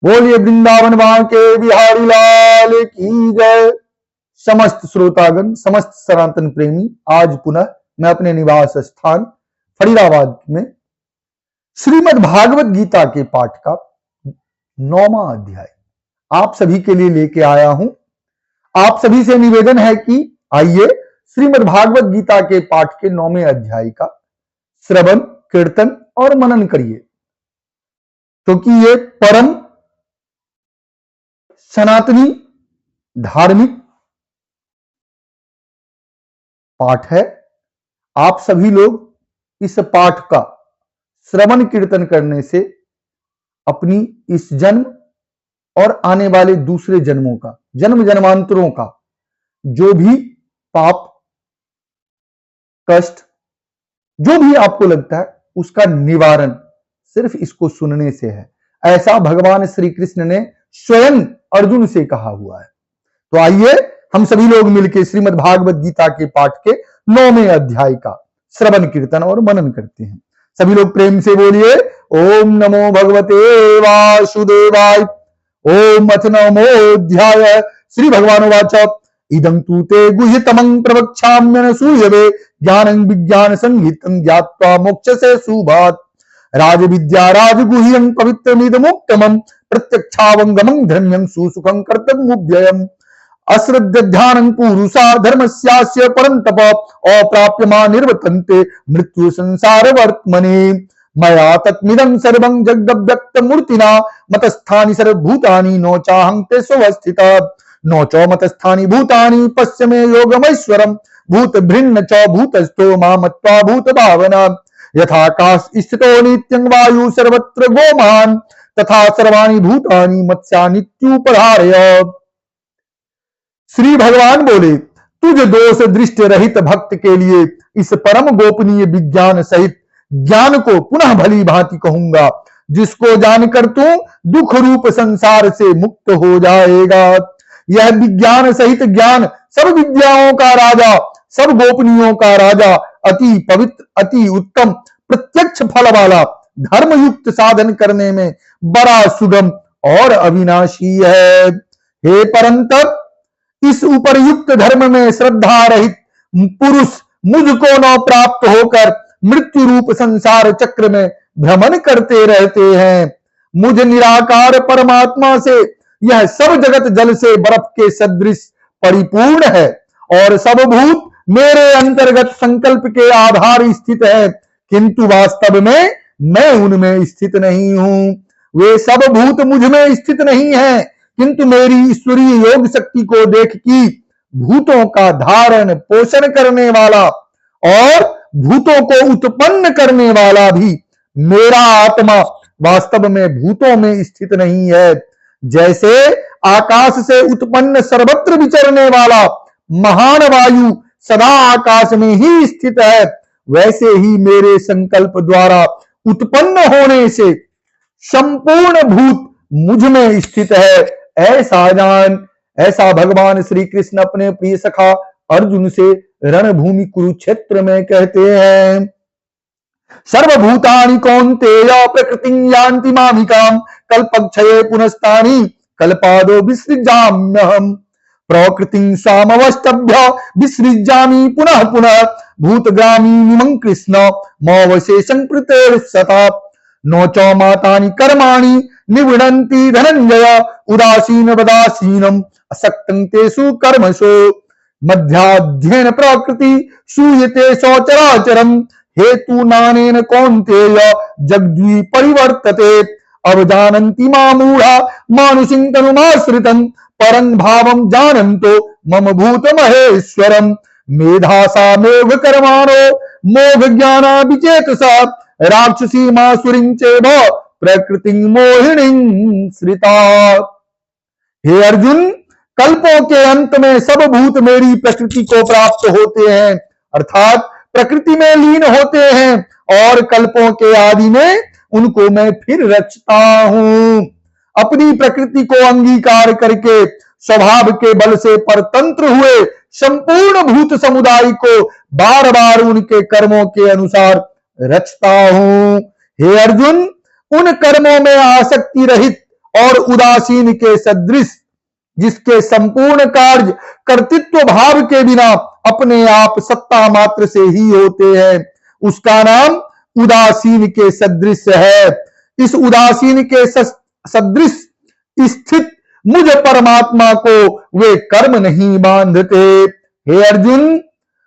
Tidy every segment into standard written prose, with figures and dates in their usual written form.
बोलिए वृंदावन के बिहारी लाल की जय। समस्त श्रोतागण, समस्त सनातन प्रेमी, आज पुनः मैं अपने निवास स्थान फरीदाबाद में श्रीमद् भागवत गीता के पाठ का 9वां अध्याय आप सभी के लिए लेके आया हूं। आप सभी से निवेदन है कि आइए श्रीमद् भागवत गीता के पाठ के 9वें अध्याय का श्रवण, कीर्तन और मनन करिए, क्योंकि ये परम सनातनी धार्मिक पाठ है। आप सभी लोग इस पाठ का श्रवण कीर्तन करने से अपनी इस जन्म और आने वाले दूसरे जन्मों का, जन्म जन्मांतरों का जो भी पाप कष्ट जो भी आपको लगता है उसका निवारण सिर्फ इसको सुनने से है, ऐसा भगवान श्री कृष्ण ने स्वयं अर्जुन से कहा हुआ है। तो आइए हम सभी लोग मिलकर श्रीमद् भागवत गीता के पाठ के 9वें अध्याय का श्रवण कीर्तन और मनन करते हैं। सभी लोग प्रेम से बोलिए ओम नमो भगवते वासुदेवाय। ओम अथ नमोऽध्याय। श्री भगवान वाच इदं तु ते गुह्यतमं प्रवक्ष्याम्यनसूयवे ज्ञानं विज्ञान संहितं ज्ञात्वा मोक्षसे शुभात्। राजविद्या राजगुह्यं पवित्रमिदमुत्तमं प्रत्यक्षावंगमं धन्यं सुसुखं कर्तव्यमुभ्ययम्। अश्रद्धानं पुरुषा धर्मस्यास्य परन्तप अप्राप्यमानिर्वर्तन्ते मृत्यु संसार वर्त्मने। मया तत्मिदं सर्वं जगदव्यक्तमूर्तिना मतस्थानि सर्वभूतानि नो चाहं ते स्वस्थितः नो च मतस्थानि भूतानि पश्य मे योगमैश्वरम् भूत भिन्न च भूतस्थो मामत्वा भूत भावना। यथाकाश स्थितो नित्यं वायु सर्वत्र गोमान तथा सर्वाणि भूतानि मत्स्या नित्युपधारय। श्री भगवान बोले, तुझ दोष दृष्टि रहित भक्त के लिए इस परम गोपनीय विज्ञान सहित ज्ञान को पुनः भली भांति कहूंगा, जिसको जानकर तू दुख रूप संसार से मुक्त हो जाएगा। यह विज्ञान सहित ज्ञान सब विद्याओं का राजा, सब गोपनीयों का राजा, अति पवित्र, अति उत्तम, प्रत्यक्ष फल वाला, धर्म युक्त साधन करने में बड़ा सुगम और अविनाशी है। हे परंतप, इस उपरयुक्त धर्म में श्रद्धा रहित पुरुष मुझको न प्राप्त होकर मृत्यु रूप संसार चक्र में भ्रमण करते रहते हैं। मुझ निराकार परमात्मा से यह सब जगत जल से बर्फ के सदृश परिपूर्ण है और सब भूत मेरे अंतर्गत संकल्प के आधार स्थित है, किंतु वास्तव में मैं उनमें स्थित नहीं हूं। वे सब भूत मुझ में स्थित नहीं है, किंतु मेरी ईश्वरीय योग शक्ति को देख कि भूतों का धारण पोषण करने वाला और भूतों को उत्पन्न करने वाला भी मेरा आत्मा वास्तव में भूतों में स्थित नहीं है। जैसे आकाश से उत्पन्न सर्वत्र विचरने वाला महान वायु सदा आकाश में ही स्थित है, वैसे ही मेरे संकल्प द्वारा उत्पन्न होने से संपूर्ण भूत मुझ में स्थित है, ऐसा जान। ऐसा भगवान श्री कृष्ण अपने प्रिय सखा अर्जुन से रणभूमि कुरुक्षेत्र में कहते हैं। सर्वभूतानि कौन्तेय प्रकृतिं यान्ति मामिकाम् कल्पक्षये पुनस्तानि कल्पादो विसृजाम्यहम् प्रकृतिं स्वामवष्टभ्य विसृजामि पुनः पुनः भूतगामिनीमं कृष्ण मवशेषं कृतेर्सता नो च मातानि कर्माणि निवृणन्ति धनंजय उदासीन वदासीनम् असक्तं तेषु कर्मसु मध्याध्ययन प्रकृति सूयते सचराचरम् हेतु नानेन कौन्तेय जगद्वी परिवर्तते अवजानन्ति मामूढ़ा मानुषिं तनुमाश्रितं परं भावं जानन्तो मम भूत महेश्वरम् मेधासा मोघ कर्माणो मोघ ज्ञाना विचेतसा राक्षसी मासुरीं चैव प्रकृतिं मोहिनीं श्रिता। हे अर्जुन, कल्पों के अंत में सब भूत मेरी प्रकृति को प्राप्त होते हैं, अर्थात प्रकृति में लीन होते हैं, और कल्पों के आदि में उनको मैं फिर रचता हूं। अपनी प्रकृति को अंगीकार करके स्वभाव के बल से परतंत्र हुए संपूर्ण भूत समुदाय को बार बार उनके कर्मों के अनुसार रचता हूं। हे अर्जुन, उन कर्मों में आसक्ति रहित और उदासीन के सदृश, जिसके संपूर्ण कार्य कर्तृत्व भाव के बिना अपने आप सत्ता मात्र से ही होते हैं, उसका नाम उदासीन के सदृश है। इस उदासीन के सदृश स्थित मुझ परमात्मा को वे कर्म नहीं बांधते। हे अर्जुन,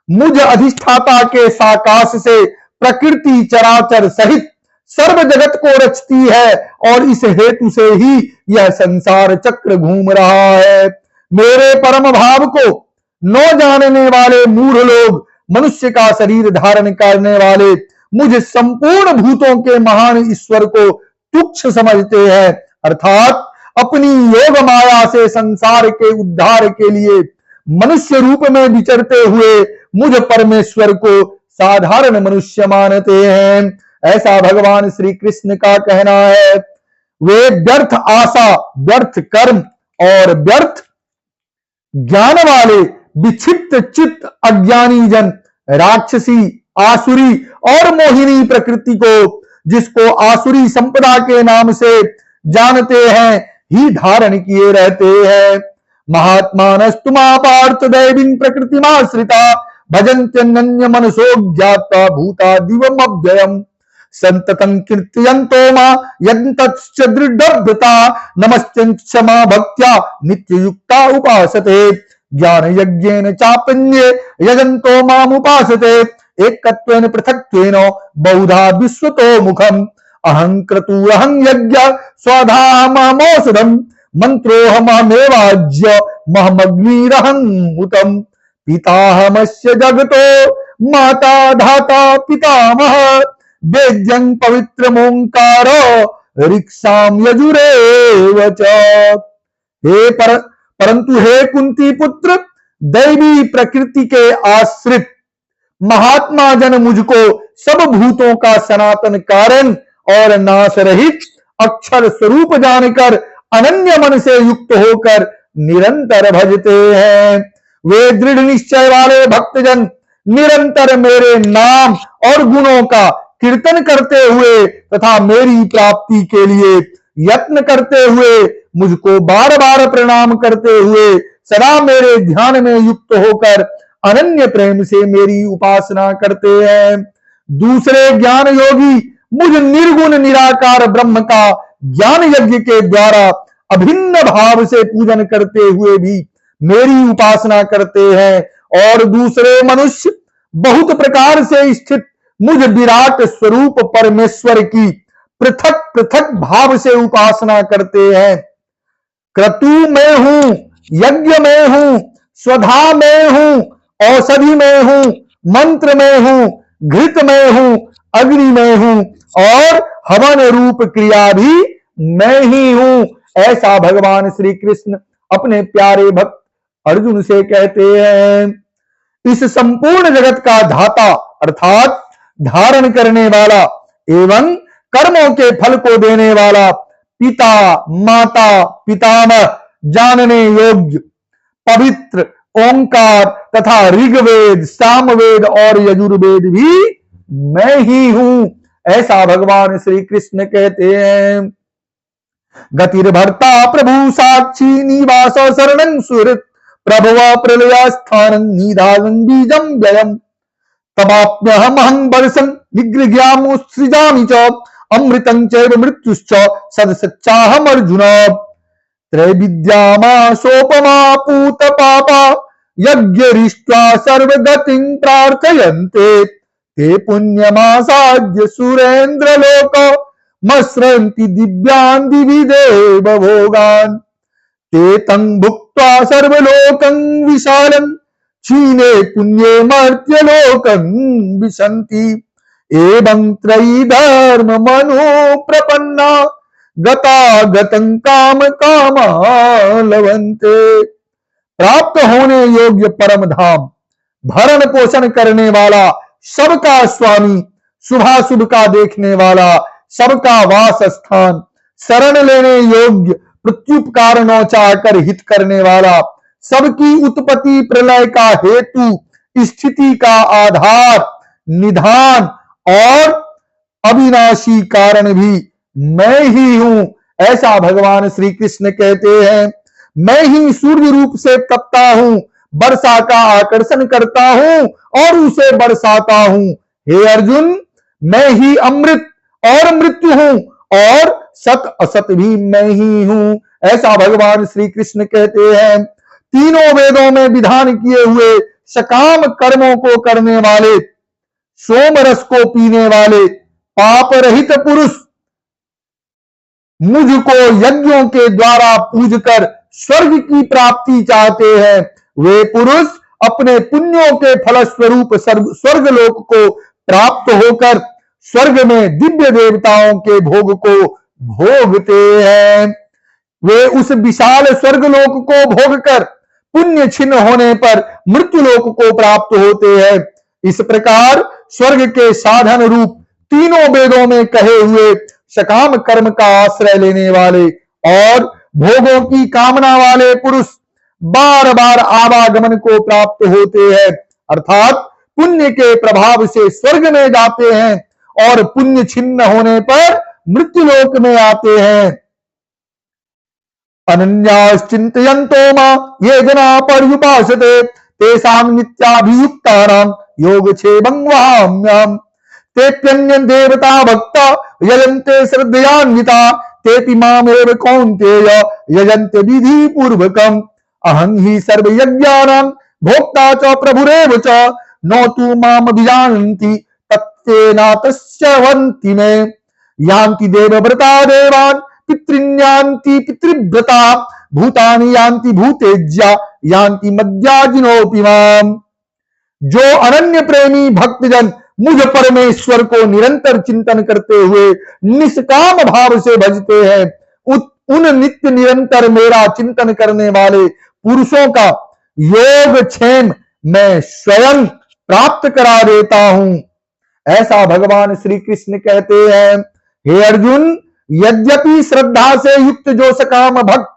मुझ अधिष्ठाता के साकाश से प्रकृति चराचर सहित सर्व जगत को रचती है और इस हेतु से ही यह संसार चक्र घूम रहा है। मेरे परम भाव को न जानने वाले मूढ़ लोग मनुष्य का शरीर धारण करने वाले मुझ संपूर्ण भूतों के महान ईश्वर को तुच्छ समझते हैं, अर्थात अपनी योग माया से संसार के उद्धार के लिए मनुष्य रूप में विचरते हुए मुझ परमेश्वर को साधारण मनुष्य मानते हैं। ऐसा भगवान श्री कृष्ण का कहना है। वे व्यर्थ आशा, व्यर्थ कर्म और व्यर्थ ज्ञान वाले विक्षिप्त चित्त अज्ञानी जन राक्षसी, आसुरी और मोहिनी प्रकृति को, जिसको आसुरी संपदा के नाम से जानते हैं, ही धारण किए रहते हैं। महात्मानस्तुमा पार्थ दैवीं प्रकृतिमाश्रिता भजन्त्यन्य मनसो ज्ञात्वा भूता दिवम अव्ययम् संततं कीर्तयन्तो मा यन्तश्च दृढव्रता नमश्च मा भक्त्या नित्ययुक्ता उपासते ज्ञान यज्ञेन चापन्ये यजन्तो मामुपासते एकत्वेन पृथक्त्वेन बहुधा विश्वतो मुखम् अहं क्रतुरहं यज्ञ स्वधाममौषधम् मंत्रोऽहममेवाज्य महमग्निरहं हुतम् पिताहमस्य जगतो माता धाता पितामह वेद्यं पवित्रमोंकार ऋक्षाम यजुरेव च। परंतु हे कुंती पुत्र, दैवी प्रकृति के आश्रित महात्मा जन मुझको सब भूतों का सनातन कारण और नाश रहित अक्षर स्वरूप जानकर अनन्य मन से युक्त होकर निरंतर भजते हैं। वे दृढ़ निश्चय वाले भक्तजन निरंतर मेरे नाम और गुणों का कीर्तन करते हुए तथा मेरी प्राप्ति के लिए यत्न करते हुए मुझको बार बार प्रणाम करते हुए सदा मेरे ध्यान में युक्त होकर अनन्य प्रेम से मेरी उपासना करते हैं। दूसरे ज्ञान योगी मुझ निर्गुण निराकार ब्रह्म का ज्ञान यज्ञ के द्वारा अभिन्न भाव से पूजन करते हुए भी मेरी उपासना करते हैं, और दूसरे मनुष्य बहुत प्रकार से स्थित मुझ विराट स्वरूप परमेश्वर की पृथक पृथक भाव से उपासना करते हैं। क्रतु में हूं, यज्ञ में हूं, स्वधा में हूं, औषधि में हूं, मंत्र में हूं, घृत में हूं, अग्नि में हूं और हवन रूप क्रिया भी मैं ही हूं। ऐसा भगवान श्री कृष्ण अपने प्यारे भक्त अर्जुन से कहते हैं। इस संपूर्ण जगत का धाता अर्थात धारण करने वाला एवं कर्मों के फल को देने वाला पिता, माता, पितामह, जानने योग्य, पवित्र, ओंकार तथा ऋग्वेद, सामवेद और यजुर्वेद भी मैं ही हूं। ऐसा भगवान श्री कृष्ण कहते हैं। गतिर्भर्ता प्रभु साक्षी निवास शरणं सुहृत् प्रभव प्रलय स्थानं निधानं बीजं व्ययम् तवाप्यहमहं वर्षं निगृह्यामुत्सृजामि च अमृतं चैव मृत्युश्च सदसच्चाहम् अर्जुन त्रैविद्यामा सोपमा पूत पापा यज्ञरिष्ट्वा सर्वगतिं प्रार्थयन्ते ते पुण्यमासाद्य सुरेन्द्रलोक मस्रन्ति दिव्यान् दिवि देव भोगान् ते तं भुक्त्वा सर्वलोकं विशालं क्षीणे पुण्ये मर्त्यलोकं विशन्ति एवं त्रयी धर्म मनो प्रपन्ना गतागतं काम कामा लभन्ते। प्राप्त होने योग्य परम धाम, भरण पोषण करने वाला, सबका स्वामी, शुभाशुभ का देखने वाला, सबका वास स्थान, शरण लेने योग्य, प्रत्युपकार नौचा कर हित करने वाला, सबकी उत्पत्ति प्रलय का हेतु, स्थिति का आधार, निधान और अविनाशी कारण भी मैं ही हूं। ऐसा भगवान श्री कृष्ण कहते हैं। मैं ही सूर्य रूप से तपता हूं, वर्षा का आकर्षण करता हूं और उसे बरसाता हूं। हे अर्जुन, मैं ही अमृत और मृत्यु हूं और सत असत भी मैं ही हूं। ऐसा भगवान श्री कृष्ण कहते हैं। तीनों वेदों में विधान किए हुए सकाम कर्मों को करने वाले, सोम रस को पीने वाले, पाप रहित पुरुष मुझको यज्ञों के द्वारा पूजकर स्वर्ग की प्राप्ति चाहते हैं। वे पुरुष अपने पुण्यों के फलस्वरूप स्वर्ग लोक को प्राप्त होकर स्वर्ग में दिव्य देवताओं के भोग को भोगते हैं। वे उस विशाल स्वर्ग लोक को भोगकर पुण्य छिन्न होने पर मृत्यु लोक को प्राप्त होते हैं। इस प्रकार स्वर्ग के साधन रूप तीनों वेदों में कहे हुए सकाम कर्म का आश्रय लेने वाले और भोगों की कामना वाले पुरुष बार बार आवागमन को प्राप्त होते हैं, अर्थात पुण्य के प्रभाव से स्वर्ग में जाते हैं और पुण्य छिन्न होने पर मृत्यु लोक में आते हैं। अनन्याश्चिन्तयन्तो मां ये जना पर्युपासते तेषां नित्याभियुक्तानां योगक्षेमं वहाम्यहम्। तेऽप्यन्य देवता भक्ता यजन्ते श्रद्धयान्विता तेऽपि मामेव कौन्तेय यजन्ते विधि पूर्वकम्। अहं हि सर्वयज्ञानां भोक्ता च प्रभुरेव च न तु माम् अभिजानन्ति तत्तेनातस्यवन्ति मे। यान्ति देवव्रता देवान् पितृन्यान्ति पितृव्रता भूतानि यान्ति भूतेज्या यान्ति मद्याजिनोऽपि माम्। जो अनन्य प्रेमी भक्तजन मुझ परमेश्वर को निरंतर चिंतन करते हुए निष्काम भाव से भजते हैं, उन नित्य निरंतर मेरा चिंतन करने वाले पुरुषों का योग क्षेम मैं स्वयं प्राप्त करा देता हूं। ऐसा भगवान श्री कृष्ण कहते हैं। हे अर्जुन, यद्यपि श्रद्धा से युक्त जो सकाम भक्त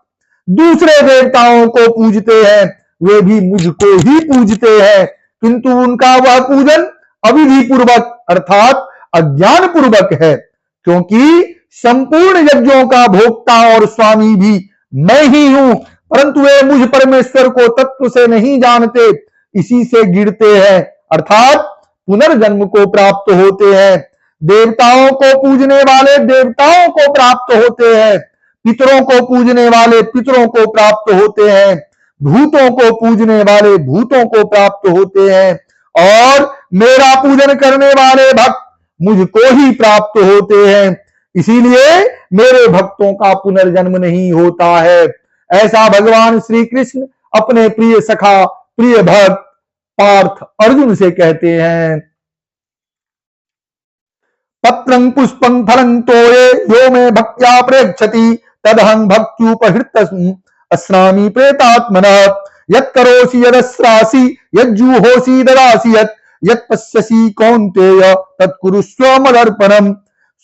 दूसरे देवताओं को पूजते हैं वे भी मुझको ही पूजते हैं, किंतु उनका वह पूजन अविधि पूर्वक अर्थात अज्ञान पूर्वक है, क्योंकि संपूर्ण यज्ञों का भोक्ता और स्वामी भी मैं ही हूं, परंतु वे मुझ परमेश्वर को तत्व से नहीं जानते, इसी से गिरते हैं अर्थात पुनर्जन्म को प्राप्त होते हैं। देवताओं को पूजने वाले देवताओं को प्राप्त होते हैं, पितरों को पूजने वाले पितरों को प्राप्त होते हैं, भूतों को पूजने वाले भूतों को प्राप्त होते हैं और मेरा पूजन करने वाले भक्त मुझको ही प्राप्त होते हैं। इसीलिए मेरे भक्तों का पुनर्जन्म नहीं होता है। ऐसा भगवान श्री कृष्ण अपने प्रिय सखा प्रिय भक्त पार्थ अर्जुन से कहते हैं। पत्रं पुष्पं फलं तोये यो मे भक्त्या प्रेक्षति तदहं भक्त्युपहृत अस्नामि प्रेतात्मनः। यत्करोषि यदस्रासि यज्जुहोषि ददासि यत् पश्यसि कौन्तेय तत्कुरुष्व मदर्पणम्।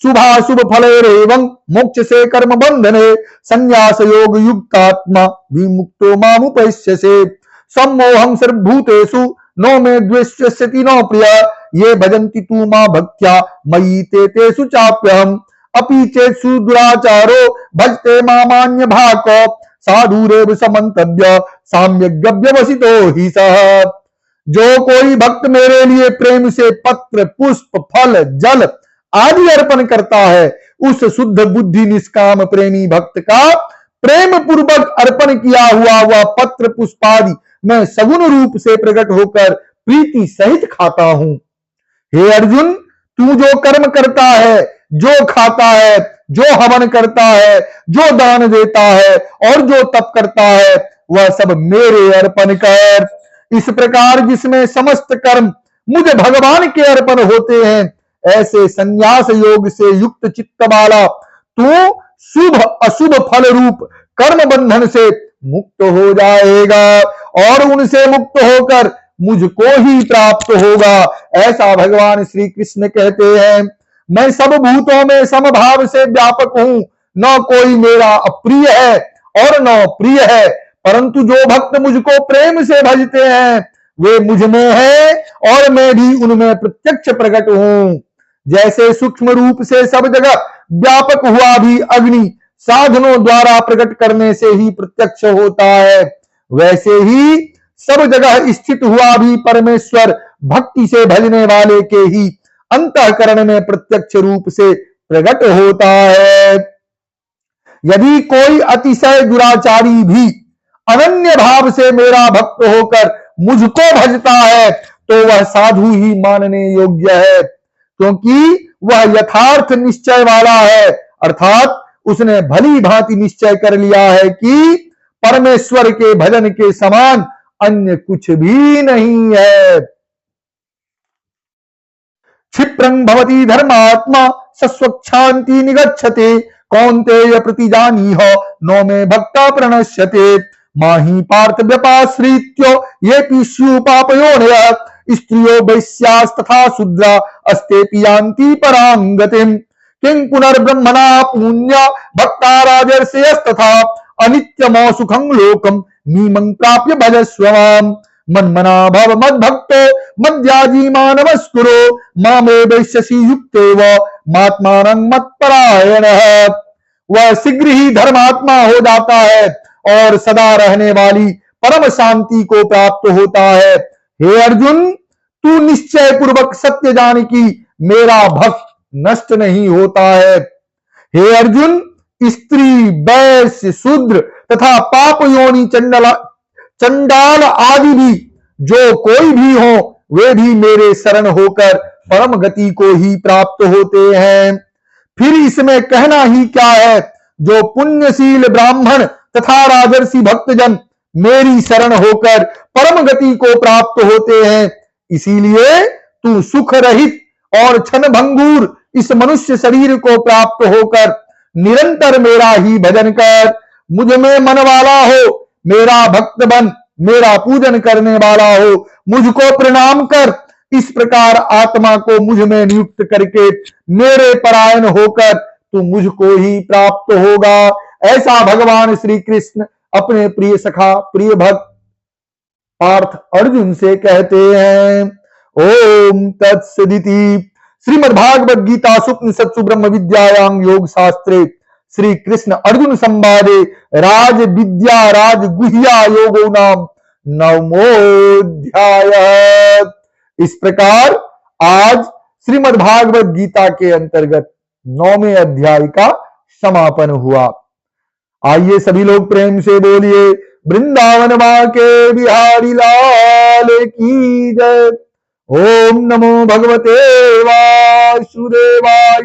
शुभाशुभ फलैरेवं मोक्ष से कर्म बंधने संन्यास योग युक्तात्मा विमुक्तो मामुपैष्यसे। सम्मोहं सर्वभूतेषु नो मे द्वेष्यति नो प्रिय ये भजन्ति तु मा भक्त्या मयि ते तेषु चाप्यहम्। अपि चेत्सु दुराचारो भजते मामान्य भाक साधुरेव समन्तव्य साम्यग्व्यवसितो हि सः। जो कोई भक्त मेरे लिए प्रेम से पत्र पुष्प फल जल आदि अर्पण करता है, उस शुद्ध बुद्धि निष्काम प्रेमी भक्त का प्रेम पूर्वक अर्पण किया हुआ वह पत्र पुष्प आदि मैं सगुण रूप से प्रकट होकर प्रीति सहित खाता हूं। हे अर्जुन, तू जो कर्म करता है, जो खाता है, जो हवन करता है, जो दान देता है और जो तप करता है वह सब मेरे अर्पण कर। इस प्रकार जिसमें समस्त कर्म मुझ भगवान के अर्पण होते हैं, ऐसे संन्यास योग से युक्त चित्त वाला तू शुभ अशुभ फल रूप कर्म बंधन से मुक्त हो जाएगा और उनसे मुक्त होकर मुझको ही प्राप्त होगा। ऐसा भगवान श्री कृष्ण कहते हैं। मैं सब भूतों में समभाव से व्यापक हूं, न कोई मेरा अप्रिय है और न प्रिय है, परंतु जो भक्त मुझको प्रेम से भजते हैं वे मुझ में है और मैं भी उनमें प्रत्यक्ष प्रकट हूं। जैसे सूक्ष्म रूप से सब जगह व्यापक हुआ भी अग्नि साधनों द्वारा प्रकट करने से ही प्रत्यक्ष होता है, वैसे ही सब जगह स्थित हुआ भी परमेश्वर भक्ति से भजने वाले के ही अंतःकरण में प्रत्यक्ष रूप से प्रकट होता है। यदि कोई अतिशय दुराचारी भी अनन्य भाव से मेरा भक्त होकर मुझको भजता है तो वह साधु ही मानने योग्य है, क्योंकि वह यथार्थ निश्चय वाला है, अर्थात उसने भली भांति निश्चय कर लिया है कि परमेश्वर के भजन के समान अन्य कुछ भी नहीं है। क्षिप्रं भवति धर्मात्मा सस्वच्छान्ति निगच्छते कौन्तेय प्रतिजानीह नो मे भक्ता प्रणश्यते माहि पार्थ व्यपाश्रित्यो येऽपि स्युः पापयोनयः स्त्रियो वैश्यास्तथा शूद्रा अस्तेऽपि यान्ति परां गतिम् किं पुनर्ब्रह्मणा पुण्य भक्ता राजर्षयस्तथा अनित्यमो सुखं लोकं मीमं प्राप्य भजस्व माम् मन्मना भव मद्भक्तो मद्याजी मानवस्कुरो मामे वैश्यसि युक्तेव मात्मानं मत्परायणः। वह शीघ्र ही धर्मात्मा हो जाता है और सदा रहने वाली परम शांति को प्राप्त होता है। हे अर्जुन, तू निश्चय पूर्वक सत्य जान कि मेरा भक्त नष्ट नहीं होता है। हे अर्जुन, स्त्री वैश्य शूद्र तथा पाप योनि चंडाल आदि भी जो कोई भी हो वे भी मेरे शरण होकर परम गति को ही प्राप्त होते हैं। फिर इसमें कहना ही क्या है, जो पुण्यशील ब्राह्मण तथा राजर्षि भक्तजन मेरी शरण होकर परम गति को प्राप्त होते हैं। इसीलिए तू सुख रहित और क्षण भंगुर इस मनुष्य शरीर को प्राप्त होकर निरंतर मेरा ही भजन कर, मुझ में मन वाला हो, मेरा भक्त बन, मेरा पूजन करने वाला हो, मुझको प्रणाम कर। इस प्रकार आत्मा को मुझ में नियुक्त करके मेरे परायण होकर तू मुझको ही प्राप्त होगा। ऐसा भगवान श्री कृष्ण अपने प्रिय सखा प्रिय भक्त पार्थ अर्जुन से कहते हैं। ओम तत्सदिति। श्रीमद्भागवत गीता उपनिषत्सु ब्रह्म विद्यायां योग शास्त्रे श्री कृष्ण अर्जुन संवादे राज विद्या राज गुह्या योगो नाम नवमोऽध्याय। इस प्रकार आज श्रीमद्भागवत गीता के अंतर्गत 9वें अध्याय का समापन हुआ। आइए सभी लोग प्रेम से बोलिए वृंदावन मां के बिहारी लाल की जय। ओम नमो भगवते वासुदेवाय।